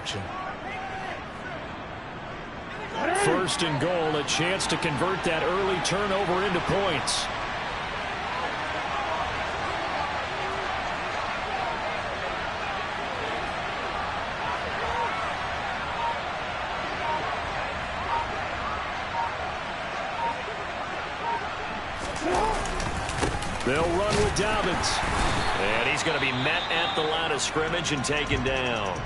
action. First and goal, a chance to convert that early turnover into points. They'll run with Dobbins. And he's going to be met at the line of scrimmage and taken down.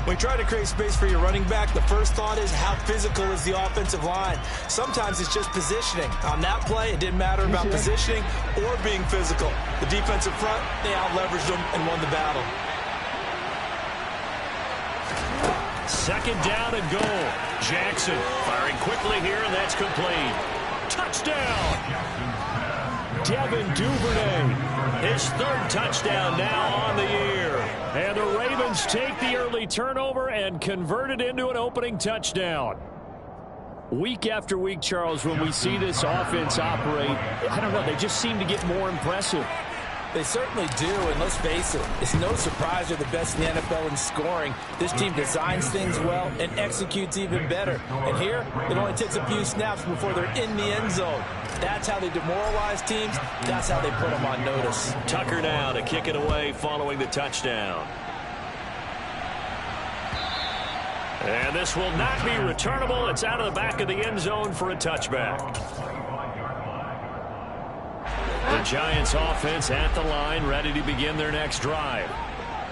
When you try to create space for your running back, the first thought is how physical is the offensive line. Sometimes it's just positioning. On that play, it didn't matter about positioning or being physical. The defensive front, they out-leveraged them and won the battle. Second down and goal. Jackson firing quickly here, and that's complete. Touchdown! Devin Duvernay, his third touchdown now on the year. And the Ravens take the early turnover and convert it into an opening touchdown. Week after week, Charles, when we see this offense operate, I don't know, they just seem to get more impressive. They certainly do, and let's face it, it's no surprise they're the best in the NFL in scoring. This team designs things well and executes even better. And here, it only takes a few snaps before they're in the end zone. That's how they demoralize teams. That's how they put them on notice. Tucker now to kick it away following the touchdown. And this will not be returnable. It's out of the back of the end zone for a touchback. The Giants offense at the line, ready to begin their next drive.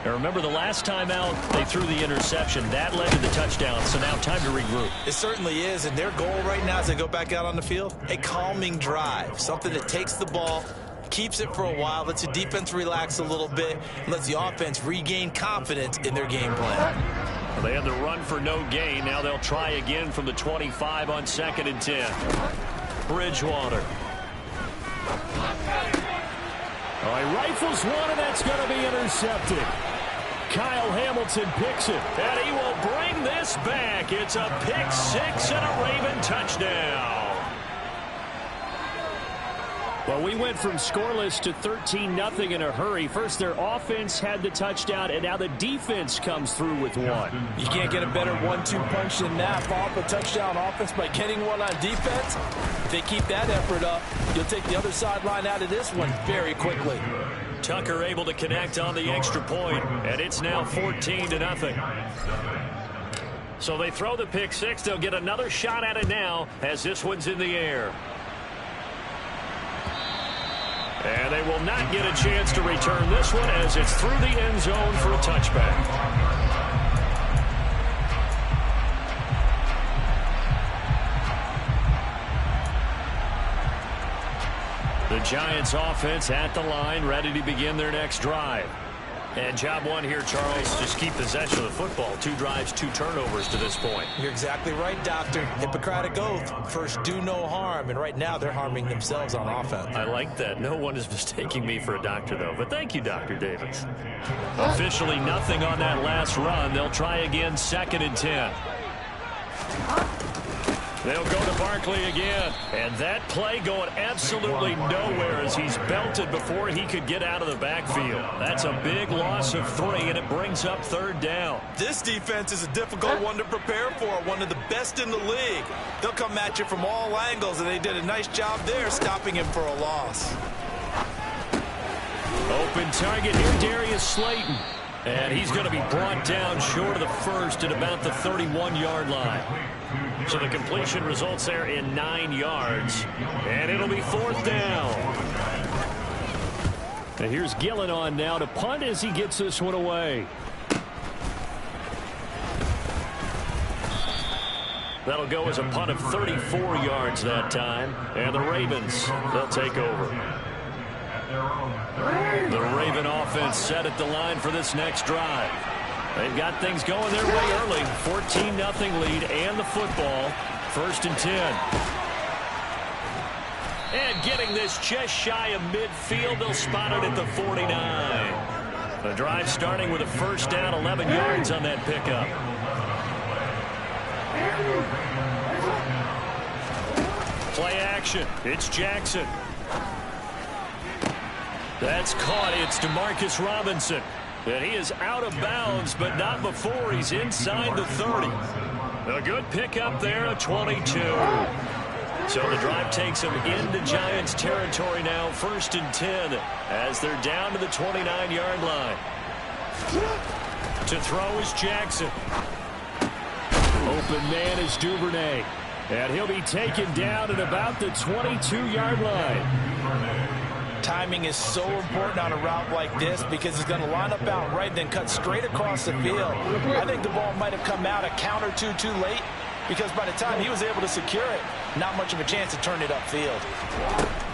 Now remember, the last time out, they threw the interception. That led to the touchdown, so now time to regroup. It certainly is, and their goal right now as they go back out on the field, a calming drive, something that takes the ball, keeps it for a while, lets the defense relax a little bit, and lets the offense regain confidence in their game plan. Well, they had the run for no gain. Now they'll try again from the 25 on 2nd and 10. Bridgewater. All right, rifles one, and that's going to be intercepted. Kyle Hamilton picks it, and he will bring this back. It's a pick six and a Raven touchdown. Well, we went from scoreless to 13-0 in a hurry. First, their offense had the touchdown, and now the defense comes through with one. You can't get a better 1-2 punch than that. Follow up a touchdown offense by getting one on defense. If they keep that effort up, you'll take the other sideline out of this one very quickly. Tucker able to connect on the extra point, and it's now 14-0. So they throw the pick six. They'll get another shot at it now as this one's in the air. And they will not get a chance to return this one as it's through the end zone for a touchback. The Giants offense at the line, ready to begin their next drive. And job one here, Charles, just keep possession of the football. 2 drives, 2 turnovers to this point. You're exactly right, Doctor. Hippocratic oath. First, do no harm. And right now, they're harming themselves on offense. I like that. No one is mistaking me for a doctor, though. But thank you, Dr. Davis. Officially nothing on that last run. They'll try again, 2nd and 10. They'll go to Barkley again. And that play going absolutely nowhere as he's belted before he could get out of the backfield. That's a big loss of 3, and it brings up 3rd down. This defense is a difficult one to prepare for, one of the best in the league. They'll come at you from all angles, and they did a nice job there stopping him for a loss. Open target here, Darius Slayton. And he's going to be brought down short of the first at about the 31-yard line. So the completion results there in 9 yards. And it'll be 4th down. And here's Gillen on now to punt as he gets this one away. That'll go as a punt of 34 yards that time. And the Ravens, they'll take over. The Raven offense set at the line for this next drive. They've got things going their way early. 14-0 lead and the football. 1st and 10. And getting this just shy of midfield. They'll spot it at the 49. The drive starting with a 1st down, 11 yards on that pickup. Play action. It's Jackson. That's caught. It's DeMarcus Robinson. And he is out of bounds, but not before he's inside the 30. A good pickup there, a 22. So the drive takes him into Giants territory now, 1st and 10, as they're down to the 29-yard line. To throw is Jackson. Open man is Duvernay. And he'll be taken down at about the 22-yard line. Timing is so important on a route like this because he's going to line up out right, then cut straight across the field. I think the ball might have come out a count or two too late because by the time he was able to secure it, not much of a chance to turn it upfield.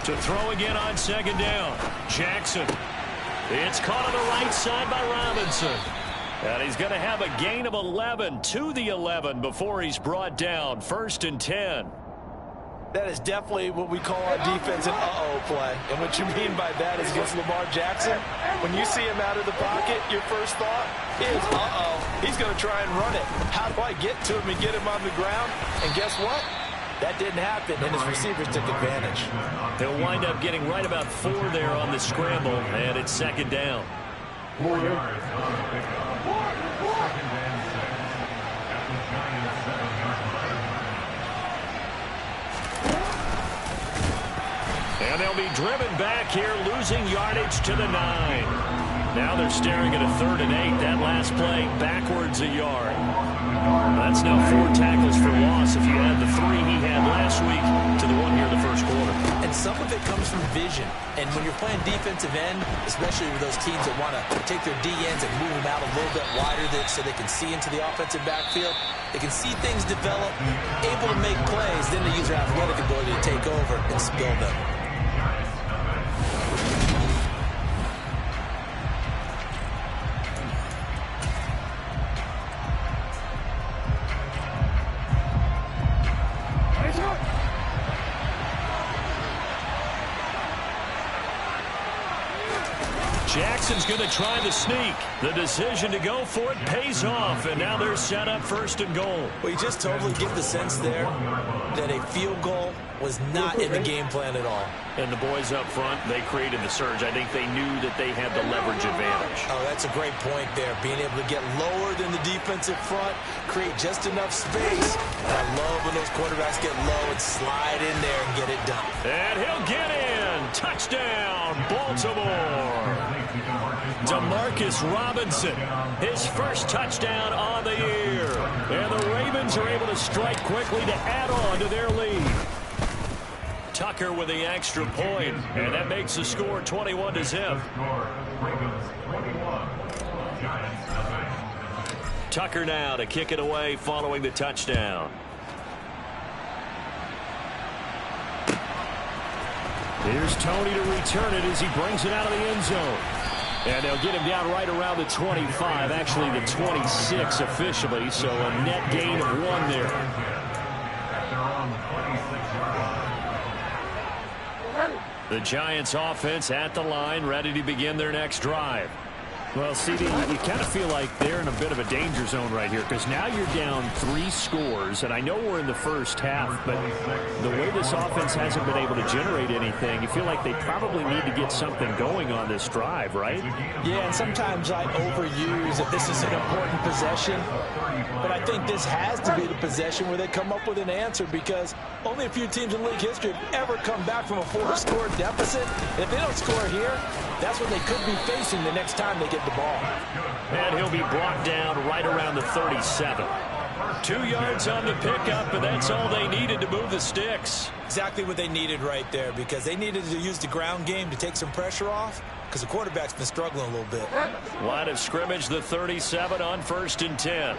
To throw again on 2nd down, Jackson. It's caught on the right side by Robinson. And he's going to have a gain of 11 to the 11 before he's brought down, 1st and 10. That is definitely what we call our defense an uh-oh play. And what you mean by that is against Lamar Jackson, when you see him out of the pocket, your first thought is, uh-oh, he's going to try and run it. How do I get to him and get him on the ground? And guess what? That didn't happen, and his receivers took advantage. He'll wind up getting right about 4 there on the scramble, and it's 2nd down. And they'll be driven back here, losing yardage to the 9. Now they're staring at a 3rd and 8. That last play backwards a yard. That's now 4 tackles for loss if you add the 3 he had last week to the 1 here in the 1st quarter. And some of it comes from vision. And when you're playing defensive end, especially with those teams that want to take their D-ends and move them out a little bit wider so they can see into the offensive backfield, they can see things develop, able to make plays, then they use their athletic ability to take over and spill them. Jackson's going to try the sneak. The decision to go for it pays off, and now they're set up 1st and goal. Well, you just totally get the sense there that a field goal was not in the game plan at all. And the boys up front, they created the surge. I think they knew that they had the leverage advantage. Oh, that's a great point there. Being able to get lower than the defensive front, create just enough space. And I love when those quarterbacks get low and slide in there and get it done. And he'll get in. Touchdown, Baltimore. Demarcus Robinson, his first touchdown on the year. And the Ravens are able to strike quickly to add on to their lead. Tucker with the extra point, and that makes the score 21-0. Tucker now to kick it away following the touchdown. Here's Tony to return it as he brings it out of the end zone. And they'll get him down right around the 25, actually the 26 officially, so a net gain of 1 there. The Giants offense at the line, ready to begin their next drive. Well, CD, you kind of feel like they're in a bit of a danger zone right here because now you're down 3 scores, and I know we're in the first half, but the way this offense hasn't been able to generate anything, you feel like they probably need to get something going on this drive, right? Yeah, and sometimes I overuse that this is an important possession, but I think this has to be the possession where they come up with an answer because only a few teams in league history have ever come back from a 4-score deficit. And if they don't score here, that's what they could be facing the next time they get the ball. And he'll be brought down right around the 37. 2 yards on the pickup, and that's all they needed to move the sticks. Exactly what they needed right there because they needed to use the ground game to take some pressure off because the quarterback's been struggling a little bit. Line of scrimmage, the 37 on 1st and 10.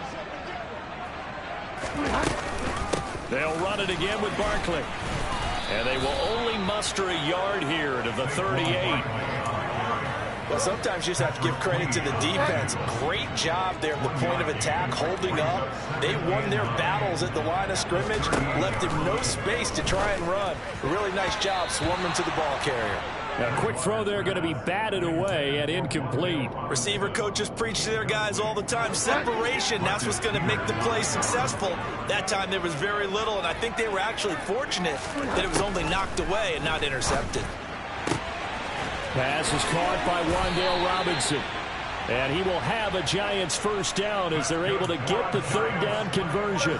They'll run it again with Barkley. And they will only muster a yard here to the 38. Well, sometimes you just have to give credit to the defense. Great job there at the point of attack, holding up. They won their battles at the line of scrimmage, left him no space to try and run. A really nice job swarming to the ball carrier. A quick throw there going to be batted away and incomplete. Receiver coaches preach to their guys all the time. Separation, that's what's going to make the play successful. That time there was very little, and I think they were actually fortunate that it was only knocked away and not intercepted. Pass is caught by Wan'Dale Robinson. And he will have a Giants first down as they're able to get the third down conversion.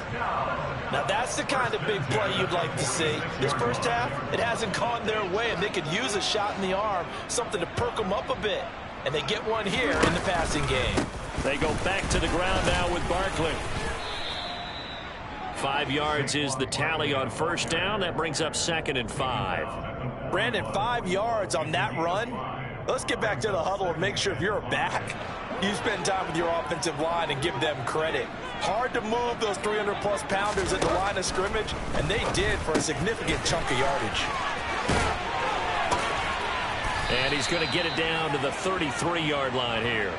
Now that's the kind of big play you'd like to see. This first half, it hasn't gone their way, and they could use a shot in the arm, something to perk them up a bit. And they get one here in the passing game. They go back to the ground now with Barkley. 5 yards is the tally on first down. That brings up 2nd and 5. Brandon, 5 yards on that run. Let's get back to the huddle and make sure if you're a back, you spend time with your offensive line and give them credit. Hard to move those 300-plus pounders at the line of scrimmage, and they did for a significant chunk of yardage. And he's going to get it down to the 33-yard line here.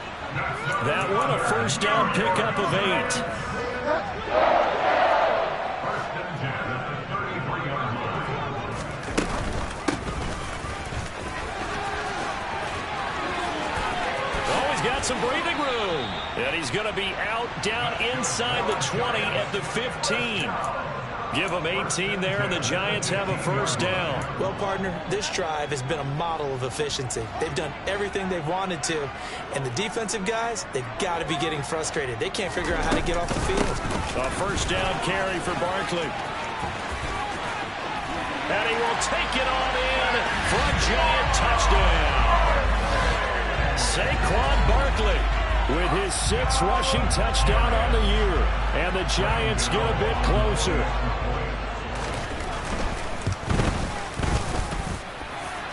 That one a first down pickup of 8. Got some breathing room. And he's going to be out down inside the 20 at the 15. Give them 18 there, and the Giants have a first down. Well, partner, this drive has been a model of efficiency. They've done everything they've wanted to. And the defensive guys, they've got to be getting frustrated. They can't figure out how to get off the field. A first down carry for Barkley. And he will take it on in for a Giant touchdown. Saquon Barkley with his 6th rushing touchdown on the year. And the Giants get a bit closer.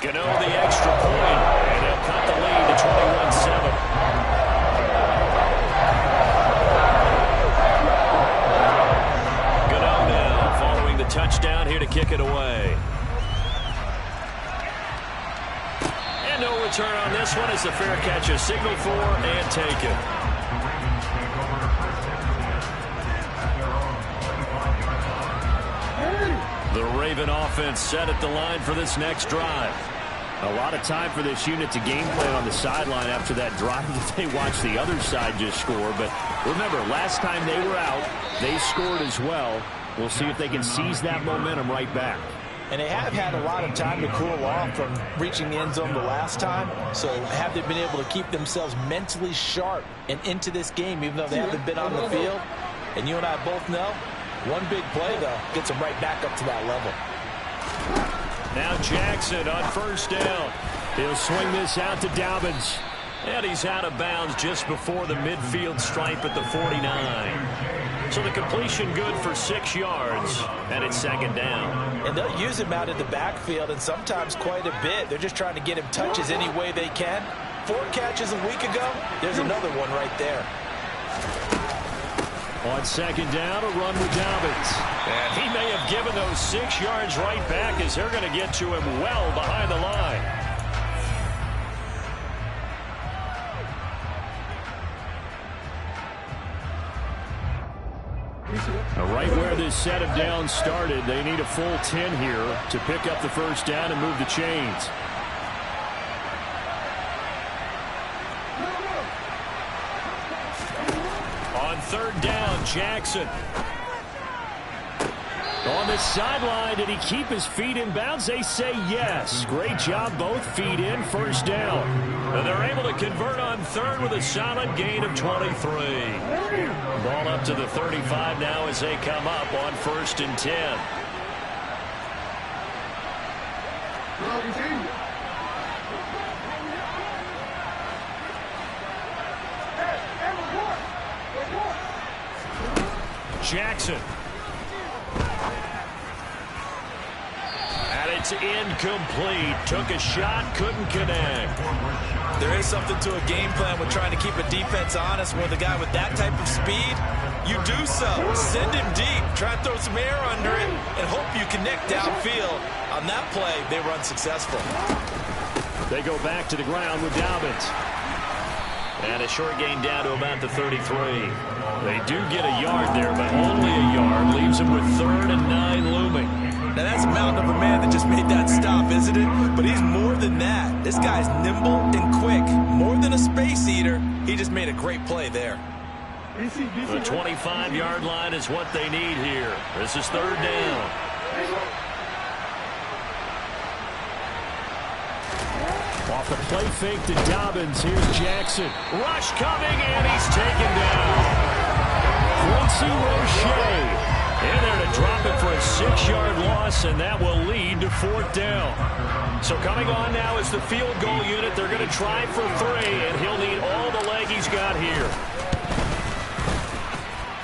Gano the extra point, and they'll cut the lead to 21-7. Gano now following the touchdown here to kick it away. No return on this one as the fair catch is signaled for and taken. The Raven offense set at the line for this next drive. A lot of time for this unit to game plan on the sideline after that drive that they watched the other side just score. But remember, last time they were out, they scored as well. We'll see if they can seize that momentum right back. And they have had a lot of time to cool off from reaching the end zone the last time. So have they been able to keep themselves mentally sharp and into this game, even though they haven't been on the field? And you and I both know, one big play, though, gets them right back up to that level. Now Jackson on first down. He'll swing this out to Dobbins. And he's out of bounds just before the midfield stripe at the 49. So the completion good for 6 yards, and it's 2nd down. And they'll use him out in the backfield, and sometimes quite a bit. They're just trying to get him touches any way they can. 4 catches a week ago, there's another one right there. On 2nd down, a run with Dobbins. And he may have given those 6 yards right back as they're going to get to him well behind the line. Right where this set of downs started, they need a full 10 here to pick up the first down and move the chains. On 3rd down, Jackson. On the sideline, did he keep his feet in bounds? They say yes. Great job, both feet in, first down. And they're able to convert on 3rd with a solid gain of 23. Ball up to the 35 now as they come up on 1st and 10. Jackson. And it's incomplete. Took a shot, couldn't connect. There is something to a game plan with trying to keep a defense honest. With a guy with that type of speed, you do so. Send him deep. Try and throw some air under it and hope you connect downfield. On that play, they were unsuccessful. They go back to the ground with Dobbins. And a short gain down to about the 33. They do get a yard there, but only a yard. Leaves them with 3rd and 9 looming. Now that's a mountain of a man that just made that stop, isn't it? But he's more than that. This guy's nimble and quick. More than a space eater. He just made a great play there. The 25-yard line is what they need here. This is 3rd down. Off the play fake to Dobbins. Here's Jackson. Rush coming, and he's taken down. Quincy Roche in there to drop it for a 6-yard loss, and that will lead to 4th down. So coming on now is the field goal unit. They're going to try for 3, and he'll need all the leg he's got here.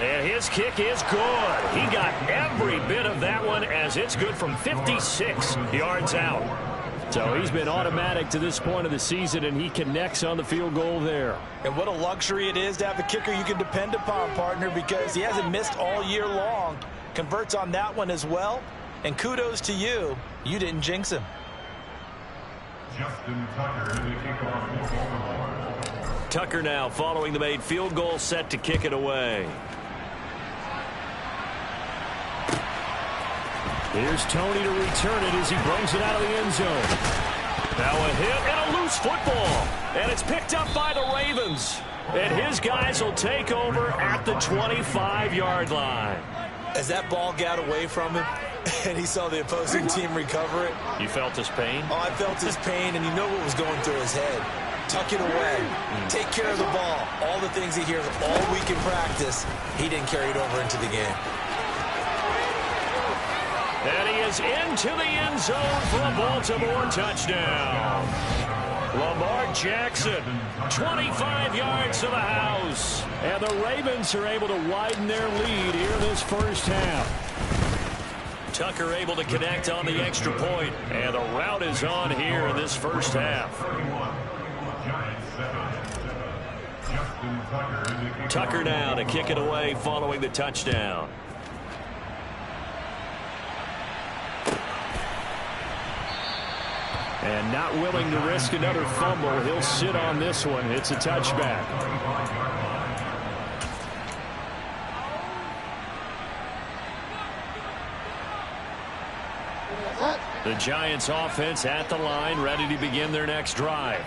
And his kick is good. He got every bit of that one, as it's good from 56 yards out. So he's been automatic to this point of the season, and he connects on the field goal there. And what a luxury it is to have a kicker you can depend upon, partner, because he hasn't missed all year long. Converts on that one as well. And kudos to you. You didn't jinx him. Tucker now following the made field goal, set to kick it away. Here's Tony to return it as he brings it out of the end zone. Now a hit and a loose football. And it's picked up by the Ravens. And his guys will take over at the 25-yard line. As that ball got away from him and he saw the opposing team recover it. You felt his pain? Oh, I felt his pain, and you know what was going through his head. Tuck it away. Take care of the ball. All the things he hears all week in practice, he didn't carry it over into the game. And he is into the end zone for a Baltimore touchdown. Lamar Jackson, 25 yards to the house. And the Ravens are able to widen their lead here this first half. Tucker able to connect on the extra point. And the route is on here in this first half. Tucker now to kick it away following the touchdown. And not willing to risk another fumble. He'll sit on this one. It's a touchback. The Giants offense at the line, ready to begin their next drive.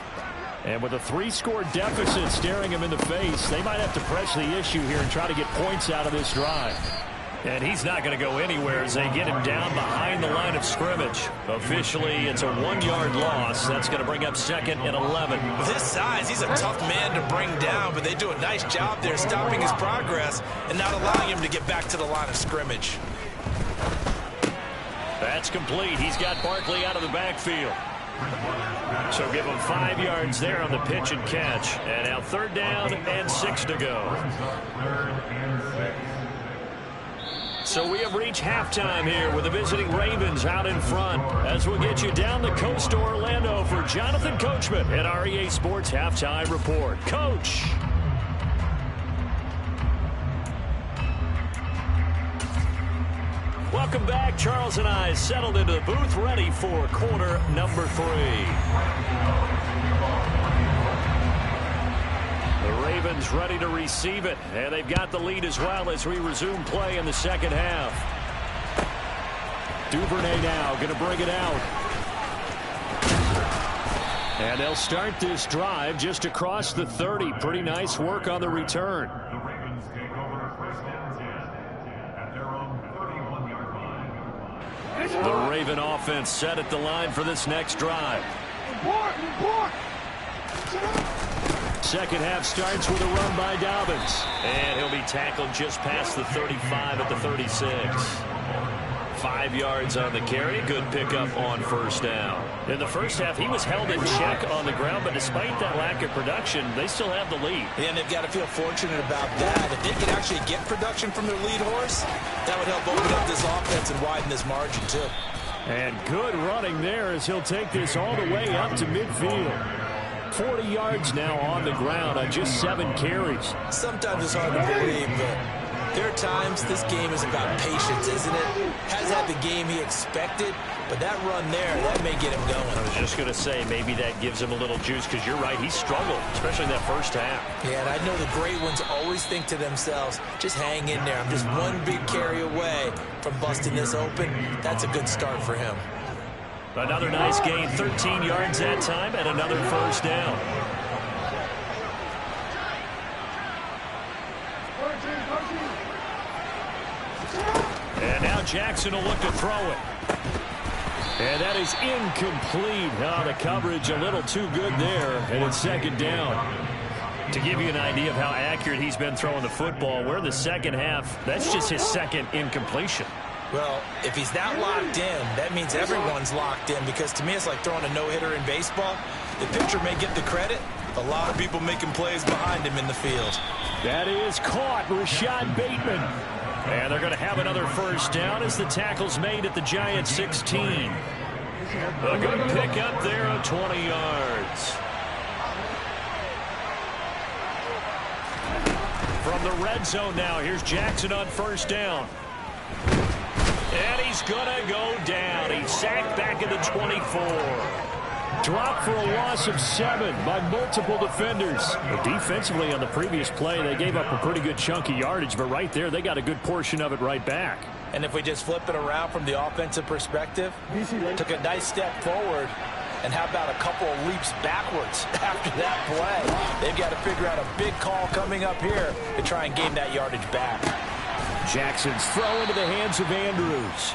And with a 3-score deficit staring him in the face, they might have to press the issue here and try to get points out of this drive. And he's not going to go anywhere as they get him down behind the line of scrimmage. Officially, it's a 1-yard loss. That's going to bring up 2nd and 11. With his size, he's a tough man to bring down, but they do a nice job there stopping his progress and not allowing him to get back to the line of scrimmage. That's complete. He's got Barkley out of the backfield. So give him 5 yards there on the pitch and catch. And now 3rd down and 6 to go. So we have reached halftime here with the visiting Ravens out in front. As we'll get you down the coast to Orlando for Jonathan Coachman at our EA Sports Halftime Report. Coach. Welcome back. Charles and I settled into the booth, ready for quarter number 3. The Ravens ready to receive it, and they've got the lead as well as we resume play in the second half. Duvernay now going to bring it out. And they'll start this drive just across the 30. Pretty nice work on the return. The Raven offense set at the line for this next drive. Second half starts with a run by Dobbins. And he'll be tackled just past the 35 at the 36. 5 yards on the carry. Good pickup on 1st down. In the first half, he was held in check on the ground, but despite that lack of production, they still have the lead. And they've got to feel fortunate about that. If they can actually get production from their lead horse, that would help open up this offense and widen this margin, too. And good running there as he'll take this all the way up to midfield. 40 yards now on the ground on just 7 carries. Sometimes it's hard to believe, but there are times this game is about patience, isn't it? Has had the game he expected, but that run there, that may get him going. I was just going to say, maybe that gives him a little juice, because you're right, he struggled, especially in that first half. Yeah, and I know the great ones always think to themselves, just hang in there. I'm just one big carry away from busting this open. That's a good start for him. Another nice gain, 13 yards that time, and another 1st down. And now Jackson will look to throw it. And that is incomplete. Oh, the coverage a little too good there, and it's second down. To give you an idea of how accurate he's been throwing the football, we're in the second half. That's just his second incompletion. Well, if he's that locked in, that means everyone's locked in, because to me it's like throwing a no-hitter in baseball. The pitcher may get the credit. A lot of people making plays behind him in the field. That is caught, Rashad Bateman. And they're going to have another first down as the tackle's made at the Giants 16. A good pick up there of 20 yards. From the red zone now, here's Jackson on first down. And he's going to go down. He's sacked back at the 24. Dropped for a loss of 7 by multiple defenders. But defensively on the previous play, they gave up a pretty good chunk of yardage, but right there, they got a good portion of it right back. And if we just flip it around from the offensive perspective, took a nice step forward, and how about a couple of leaps backwards after that play? They've got to figure out a big call coming up here to try and gain that yardage back. Jackson's throw into the hands of Andrews.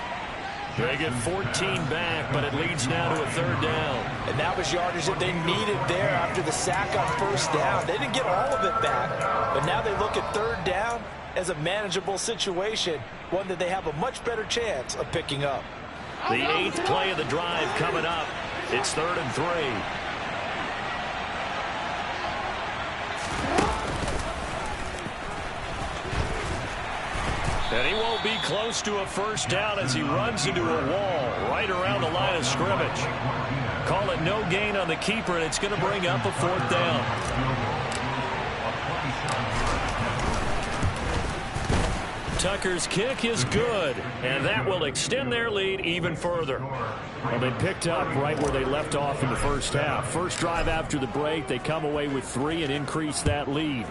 They get 14 back, but it leads now to a third down. And that was yardage that they needed there after the sack on first down. They didn't get all of it back, but now they look at third down as a manageable situation, one that they have a much better chance of picking up. The 8th play of the drive coming up. It's 3rd and 3. And he won't be close to a first down as he runs into a wall right around the line of scrimmage. Call it no gain on the keeper, and it's going to bring up a 4th down. Tucker's kick is good, and that will extend their lead even further. Well, they picked up right where they left off in the first half. First drive after the break, they come away with 3 and increase that lead.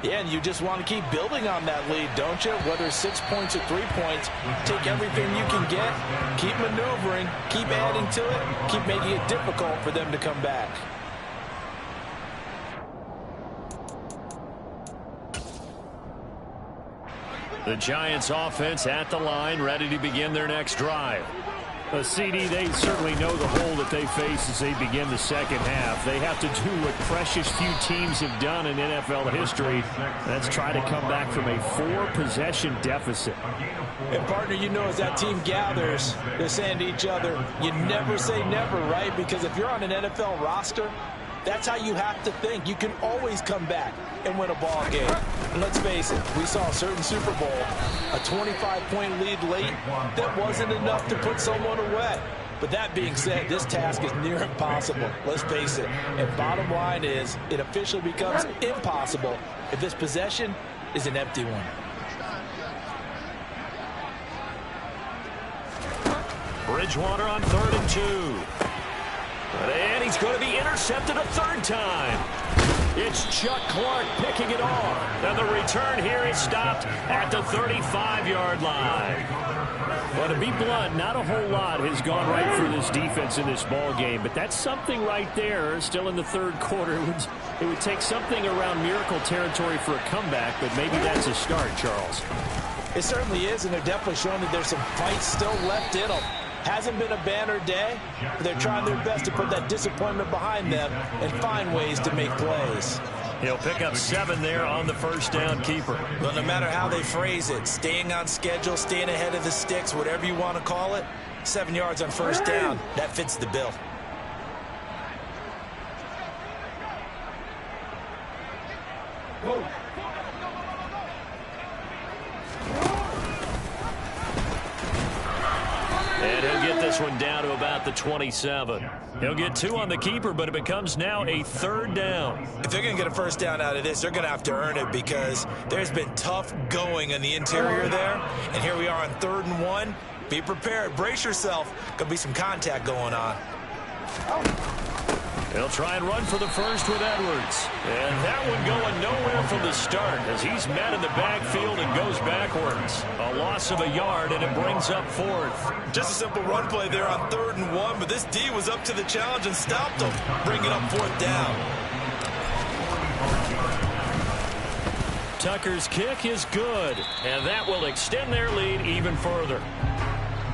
Yeah, and you just want to keep building on that lead, don't you? Whether it's 6 points or 3 points, take everything you can get, keep maneuvering, keep adding to it, keep making it difficult for them to come back. The Giants offense at the line, ready to begin their next drive. CD, they certainly know the hole that they face as they begin the second half. They have to do what precious few teams have done in NFL history. That's try to come back from a 4-possession deficit. And, partner, you know, as that team gathers, they're saying to each other, you never say never, right? Because if you're on an NFL roster, that's how you have to think. You can always come back and win a ball game. And let's face it, we saw a certain Super Bowl, a 25-point lead late, that wasn't enough to put someone away. But that being said, this task is near impossible. Let's face it. And bottom line is, it officially becomes impossible if this possession is an empty one. Bridgewater on 3rd and 2. And he's going to be intercepted a 3rd time. It's Chuck Clark picking it off. And the return here is stopped at the 35-yard line. Well, to be blunt, not a whole lot has gone right for this defense in this ball game, but that's something right there. Still in the 3rd quarter. It would take something around miracle territory for a comeback, but maybe that's a start, Charles. It certainly is, and they're definitely showing that there's some fight still left in them. Hasn't been a banner day, but they're trying their best to put that disappointment behind them and find ways to make plays. He'll pick up 7 there on the first down keeper. Well, no matter how they phrase it, staying on schedule, staying ahead of the sticks, whatever you want to call it, 7 yards on first down, that fits the bill. Whoa. And he'll get this one down to about the 27. He'll get 2 on the keeper, but it becomes now a 3rd down. If they're going to get a first down out of this, they're going to have to earn it, because there's been tough going in the interior there. And here we are on 3rd and 1. Be prepared. Brace yourself. Going to be some contact going on. He'll try and run for the first with Edwards. And that one going nowhere from the start as he's met in the backfield and goes backwards. A loss of a yard, and it brings up 4th. Just a simple run play there on 3rd and 1, but this D was up to the challenge and stopped him, bringing up 4th down. Tucker's kick is good, and that will extend their lead even further.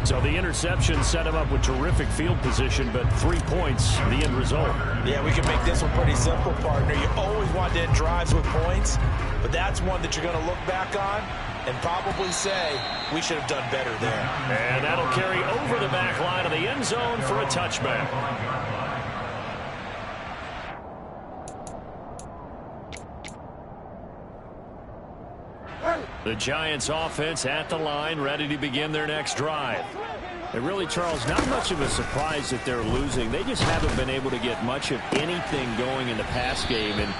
So the interception set him up with terrific field position, but 3 points, the end result. Yeah, we can make this one pretty simple, partner. You always want to end drives with points, but that's one that you're going to look back on and probably say, we should have done better there. And that'll carry over the back line of the end zone for a touchback. The Giants offense at the line, ready to begin their next drive. And really, Charles, not much of a surprise that they're losing. They just haven't been able to get much of anything going in the pass game. And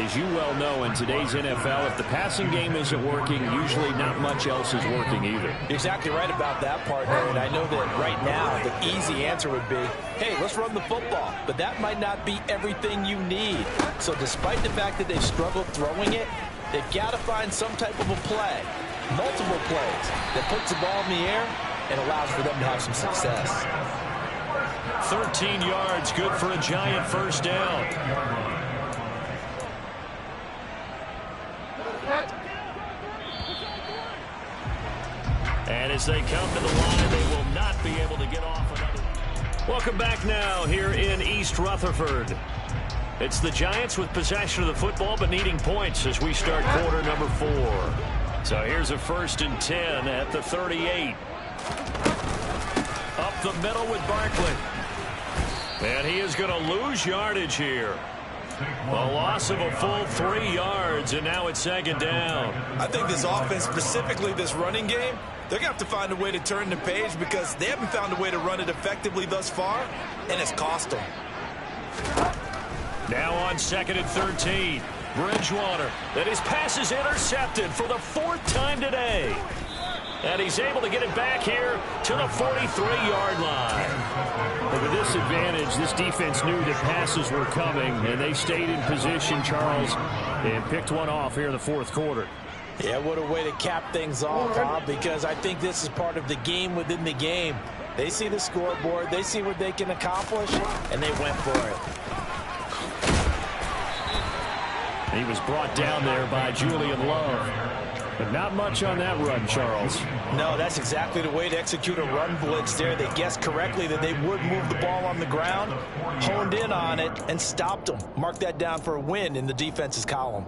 as you well know, in today's NFL, if the passing game isn't working, usually not much else is working either. You're exactly right about that, partner. And I know that right now the easy answer would be, hey, let's run the football. But that might not be everything you need. So despite the fact that they've struggled throwing it, they've got to find some type of a play, multiple plays, that puts the ball in the air and allows for them to have some success. 13 yards, good for a Giant first down. And as they come to the line, they will not be able to get off another. Welcome back now here in East Rutherford. It's the Giants with possession of the football, but needing points as we start quarter number 4. So here's a 1st and 10 at the 38. Up the middle with Barkley. And he is going to lose yardage here. A loss of a full 3 yards, and now it's 2nd down. I think this offense, specifically this running game, they're going to have to find a way to turn the page because they haven't found a way to run it effectively thus far, and it's cost them. Now on 2nd and 13. Bridgewater. And his pass is intercepted for the 4th time today. And he's able to get it back here to the 43-yard line. And with this advantage, this defense knew that passes were coming, and they stayed in position, Charles, and picked one off here in the 4th quarter. Yeah, what a way to cap things off, huh? Because I think this is part of the game within the game. They see the scoreboard, they see what they can accomplish, and they went for it. He was brought down there by Julian Love. But not much on that run, Charles. No, that's exactly the way to execute a run blitz there. They guessed correctly that they would move the ball on the ground, honed in on it, and stopped them. Mark that down for a win in the defense's column.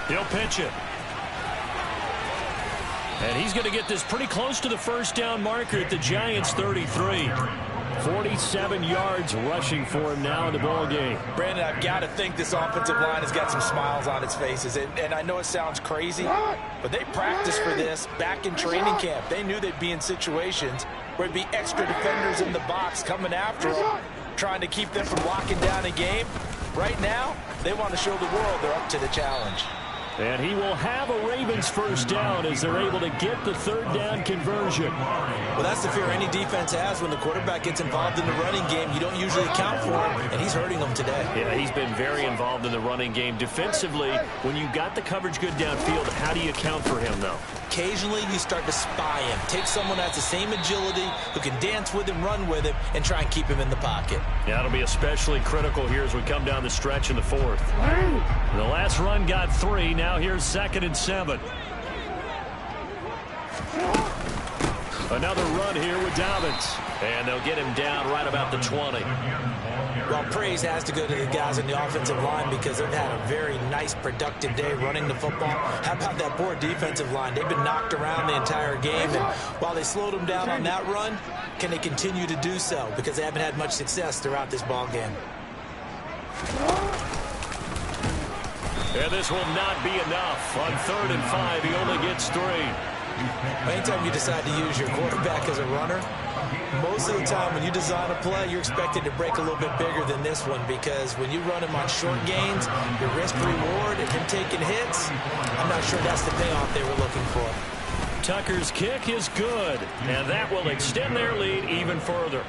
He'll pitch it. And he's going to get this pretty close to the first down marker at the Giants' 33. 47 yards rushing for him now in the ball game. Brandon, I've got to think this offensive line has got some smiles on its faces. And I know it sounds crazy, but they practiced for this back in training camp. They knew they'd be in situations where it'd be extra defenders in the box coming after them, trying to keep them from locking down a game. Right now, they want to show the world they're up to the challenge. And he will have a Ravens first down as they're able to get the 3rd down conversion. Well, that's the fear any defense has when the quarterback gets involved in the running game. You don't usually account for him, and he's hurting them today. Yeah, he's been very involved in the running game. Defensively, when you got the coverage good downfield, how do you account for him, though? Occasionally, you start to spy him. Take someone that has the same agility, who can dance with him, run with him, and try and keep him in the pocket. Yeah, that'll be especially critical here as we come down the stretch in the 4th. The last run got 3. Now here's 2nd and 7. Another run here with Dobbins. And they'll get him down right about the 20. Well, praise has to go to the guys on the offensive line because they've had a very nice, productive day running the football. How about that poor defensive line? They've been knocked around the entire game. And while they slowed them down on that run, can they continue to do so? Because they haven't had much success throughout this ball game. And this will not be enough. On 3rd and 5, he only gets 3. Anytime you decide to use your quarterback as a runner, most of the time when you design a play, you're expected to break a little bit bigger than this one because when you run him on short gains, your risk-reward and him taking hits, I'm not sure that's the payoff they were looking for. Tucker's kick is good, and that will extend their lead even further.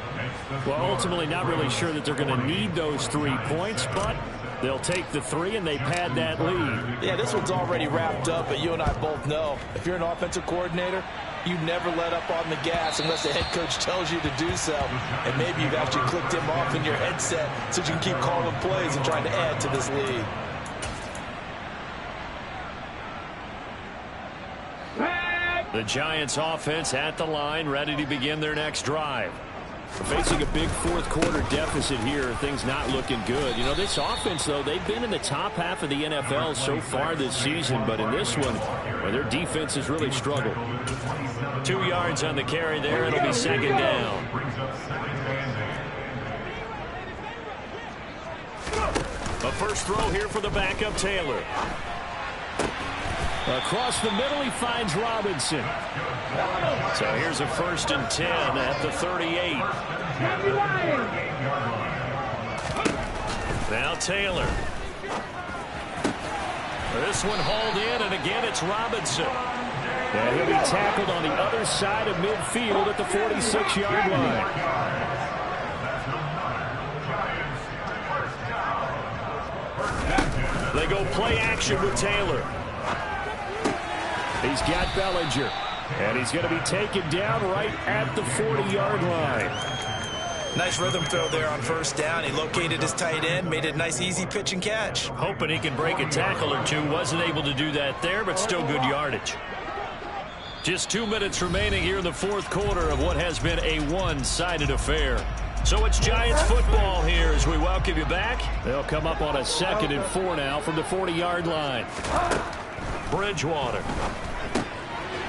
Well, ultimately not really sure that they're going to need those 3 points, but They'll take the 3, and they pad that lead. Yeah, this one's already wrapped up, but you and I both know if you're an offensive coordinator, you never let up on the gas unless the head coach tells you to do so. And maybe you've actually clicked him off in your headset so you can keep calling plays and trying to add to this lead. The Giants offense at the line, ready to begin their next drive. Facing a big fourth-quarter deficit here, things not looking good. You know, this offense, though, they've been in the top half of the NFL so far this season, but in this one, well, their defense has really struggled. 2 yards on the carry there. It'll be second down. A first throw here for the backup, Taylor. Across the middle, he finds Robinson. So here's a 1st and 10 at the 38. Now Taylor. This one hauled in, and again it's Robinson. And he'll be tackled on the other side of midfield at the 46-yard line. They go play action with Taylor. He's got Bellinger. And he's going to be taken down right at the 40-yard line. Nice rhythm throw there on first down. He located his tight end, made it a nice, easy pitch and catch. Hoping he can break a tackle or two. Wasn't able to do that there, but still good yardage. Just 2 minutes remaining here in the fourth quarter of what has been a one-sided affair. So it's Giants football here as we welcome you back. They'll come up on a 2nd and 4 now from the 40-yard line. Bridgewater.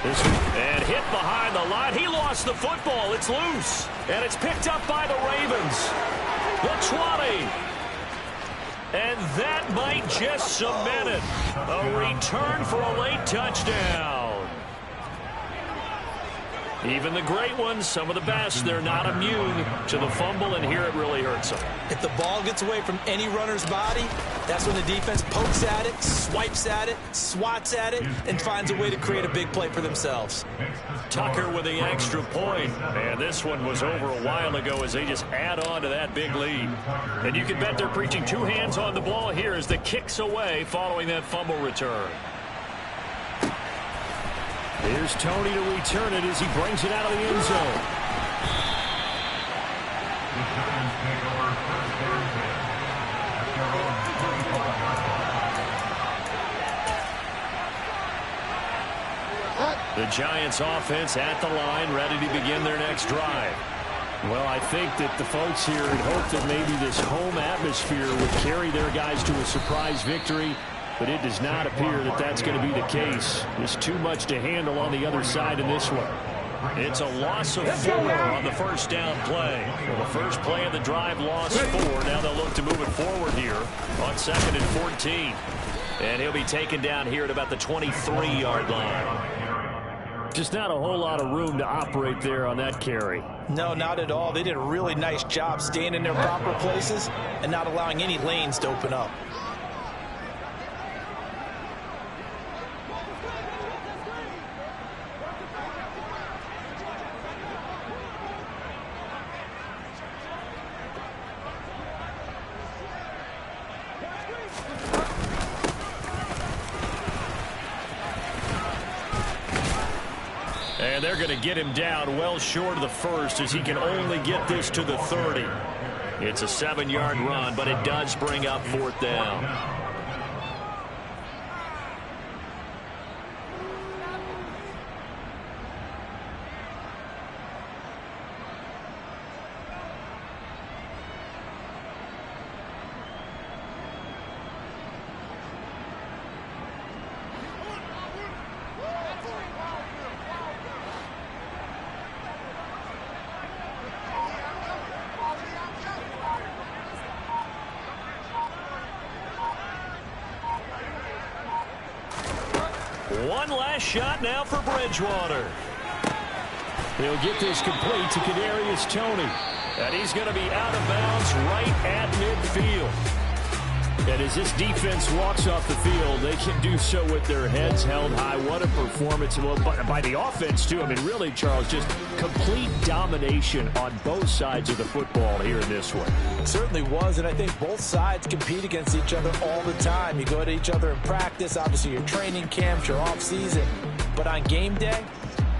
And hit behind the line. He lost the football. It's loose. And it's picked up by the Ravens. The 20. And that might just cement it. A return for a late touchdown. Even the great ones, some of the best, they're not immune to the fumble, and here it really hurts them. If the ball gets away from any runner's body, that's when the defense pokes at it, swipes at it, swats at it, and finds a way to create a big play for themselves. Tucker with the extra point. And this one was over a while ago as they just add on to that big lead. And you can bet they're preaching 2 hands on the ball here as the kick's away following that fumble return. Here's Tony to return it as he brings it out of the end zone. The Giants offense at the line, ready to begin their next drive. Well, I think that the folks here had hoped that maybe this home atmosphere would carry their guys to a surprise victory. But it does not appear that that's going to be the case. There's too much to handle on the other side in this one. It's a loss of 4 on the first down play. Well, the first play of the drive lost 4. Now they'll look to move it forward here on 2nd and 14. And he'll be taken down here at about the 23-yard line. Just not a whole lot of room to operate there on that carry. No, not at all. They did a really nice job staying in their proper places and not allowing any lanes to open up. And they're going to get him down well short of the first as he can only get this to the 30. It's a 7-yard run, but it does bring up 4th down. One last shot now for Bridgewater. He'll get this complete to Kadarius Toney. And he's going to be out of bounds right at midfield. And as this defense walks off the field, they can do so with their heads held high. What a performance. Well, by the offense, too. I mean, really, Charles, just complete domination on both sides of the football here in this one. It certainly was, and I think both sides compete against each other all the time. You go to each other in practice, obviously your training camps, your off-season. But on game day,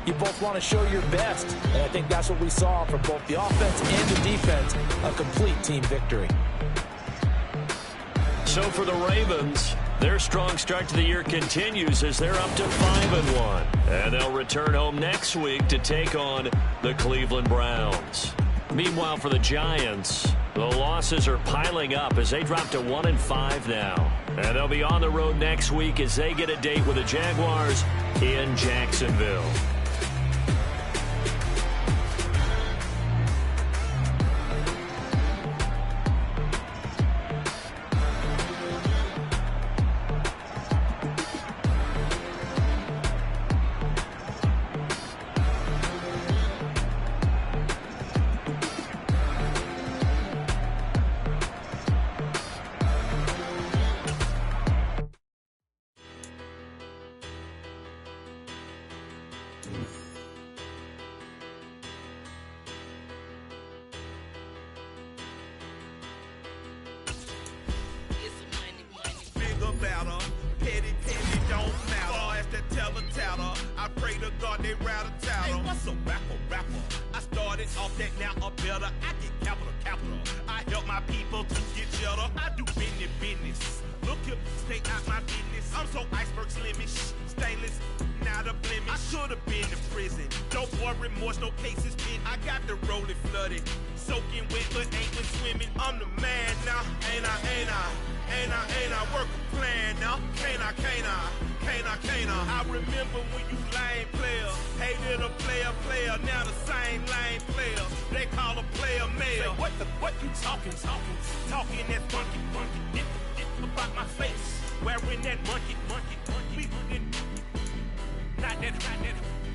you both want to show your best. And I think that's what we saw from both the offense and the defense, a complete team victory. So for the Ravens, their strong start to the year continues as they're up to 5-1. And they'll return home next week to take on the Cleveland Browns. Meanwhile, for the Giants, the losses are piling up as they drop to 1-5 now. And they'll be on the road next week as they get a date with the Jaguars in Jacksonville.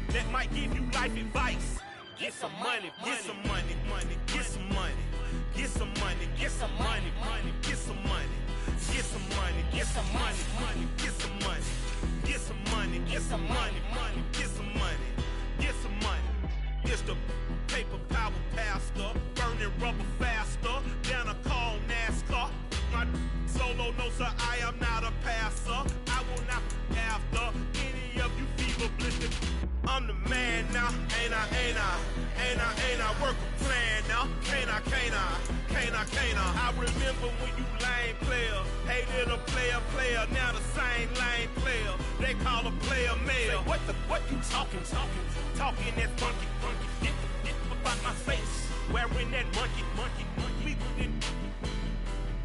That might give you life advice. Get some money, get some money, get some money, get some money, get some money, get some money, get some money, get some money, get some money, get some money, get some money, get some money, get some money. It's the paper power pastor, burning rubber faster than a call NASCAR. My solo, no sir, I am not a passer. I will not after any of you fever blistered. I'm the man now, ain't I work a plan now, can't I, I remember when you lame player, hated a player, now the same lame player, they call a player mayor. What you talking that funky, get about my face, wearing that monkey,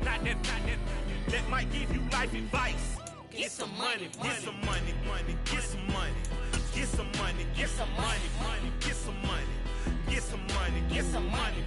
not that might give you life advice. Get some money, get some money, get some money. Get some money, get some money, get some money, get some money, get some money,